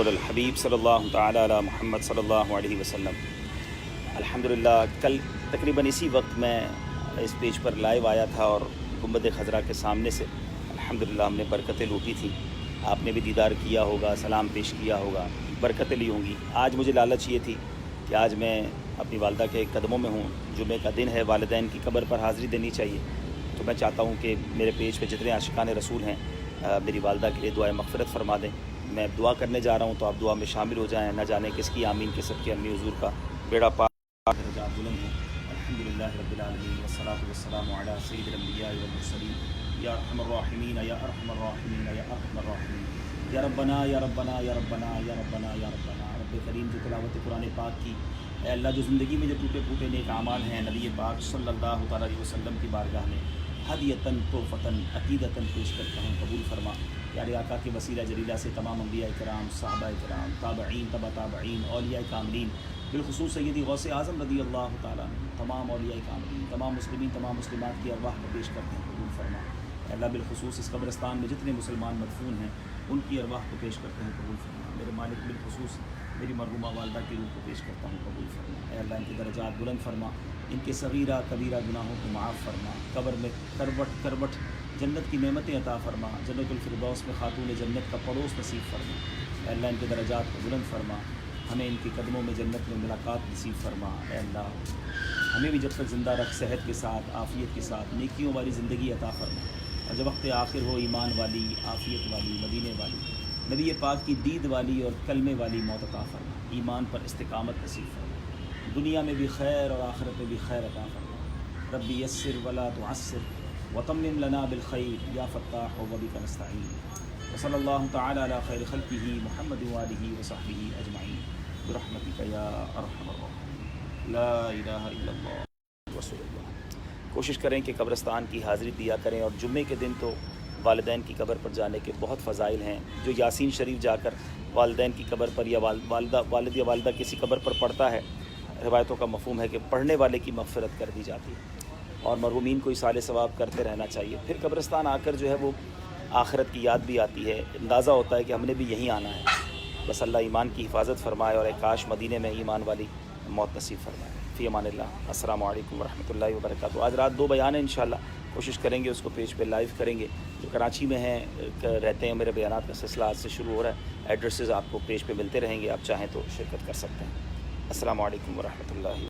علی الحبیب صلی اللہ تعالی علی محمد صلی اللہ علیہ وسلم۔ الحمدللہ کل تقریباً اسی وقت میں اس پیج پر لائیو آیا تھا اور گنبد خضرا کے سامنے سے الحمدللہ ہم نے برکتیں لوٹی تھیں۔ آپ نے بھی دیدار کیا ہوگا، سلام پیش کیا ہوگا، برکتیں لی ہوں گی۔ آج مجھے لالچ یہ تھی کہ آج میں اپنی والدہ کے قدموں میں ہوں، جمعہ کا دن ہے، والدین کی قبر پر حاضری دینی چاہیے، تو میں چاہتا ہوں کہ میرے پیج پہ جتنے عاشقان رسول ہیں میری والدہ کے لیے دعائے مغفرت فرما دیں۔ میں دعا کرنے جا رہا ہوں تو آپ دعا میں شامل ہو جائیں، نہ جانے کس کی آمین کے سب کے امی حضور کا بیڑا پار درجات بلند ہوں۔ الحمدللہ رب العالمین والصلاۃ والسلام علی سید الانبیاء والمرسلین یا ارحم الراحمین یا ارحم الراحمین یا ارحم الراحمین یا ربنا یا ربنا یا ربنا یا ربنا یا ربنا۔ رب کریم جو تلاوت قرآن پاک کی، اے اللہ جو زندگی میں جو ٹوٹے پھوٹے نیک اعمال ہیں نبی پاک صلی اللہ تعالیٰ علیہ وسلم کی بارگاہ میں ہدیۃً تحفۃً عقیدتاً پیش کرتا ہوں، قبول فرما۔ پیارے آقا کے وسیلہ جلیلہ سے تمام انبیاء کرام، صحابہ کرام، تابعین، تبع تابعین، اولیاء کاملین، بالخصوص سیدی غوث اعظم رضی اللہ تعالیٰ عنہ، تمام اولیاء کاملین، تمام مسلمین، تمام مسلمات کی ارواح کو پیش کرتے ہیں، قبول فرما۔ اے اللہ بالخصوص اس قبرستان میں جتنے مسلمان مدفون ہیں ان کی ارواح کو پیش کرتے ہیں، قبول فرما۔ میرے مالک بالخصوص میری مرحومہ والدہ کی روح کو پیش کرتا ہوں، قبول فرما۔ اے اللہ ان کے درجات بلند فرما، ان کے صغیرہ کبیرہ گناہوں کو معاف فرما، قبر میں کروٹ کروٹ جنت کی نعمتیں عطا فرما، جنت الفردوس میں خاتون جنت کا پڑوس نصیب فرما۔ اے اللہ ان کے درجات کو بلند فرما، ہمیں ان کے قدموں میں جنت میں ملاقات نصیب فرما۔ اے اللہ ہمیں بھی جب تک زندہ رکھ، صحت کے ساتھ، عافیت کے ساتھ، نیکیوں والی زندگی عطا فرما، اور جب وقت آخر ہو ایمان والی، عافیت والی، مدینے والی، نبی پاک کی دید والی اور کلمے والی موت عطا فرما، ایمان پر استقامت نصیب فرما، دنیا میں بھی خیر اور آخرت میں بھی خیر عطا فرما۔ ربی یسر ولا تعسر وتمم لنا بالخیر یا فتاح وبک نستعین، وصلی اللہ تعالی علی خیر خلقہ محمد وآلہ وصحبہ اجمعین برحمتک یا ارحم الراحمین، لا الہ الا اللہ رسول اللہ۔ کوشش کریں کہ قبرستان کی حاضری دیا کریں، اور جمعے کے دن تو والدین کی قبر پر جانے کے بہت فضائل ہیں۔ جو یاسین شریف جا کر والدین کی قبر پر یا والد یا والدہ کسی قبر پر پڑھتا ہے، روایتوں کا مفہوم ہے کہ پڑھنے والے کی مغفرت کر دی جاتی ہے، اور مرحومین کو اصال ثواب کرتے رہنا چاہیے۔ پھر قبرستان آ کر جو ہے وہ آخرت کی یاد بھی آتی ہے، اندازہ ہوتا ہے کہ ہم نے بھی یہیں آنا ہے۔ بس اللہ ایمان کی حفاظت فرمائے، اور کاش مدینے میں ایمان والی موت نصیب فرمائے۔ فی امان اللہ۔ السلام علیکم ورحمۃ اللہ وبرکاتہ۔ آج رات 2 بیان ہیں انشاءاللہ، کوشش کریں گے اس کو پیج پہ لائیو کریں گے۔ جو کراچی میں ہیں رہتے ہیں، میرے بیانات کا سلسلہ آج سے شروع ہو رہا ہے، ایڈریسز آپ کو پیج پہ ملتے رہیں گے، آپ چاہیں تو شرکت کر سکتے ہیں۔ السلام علیکم ورحمۃ اللہ۔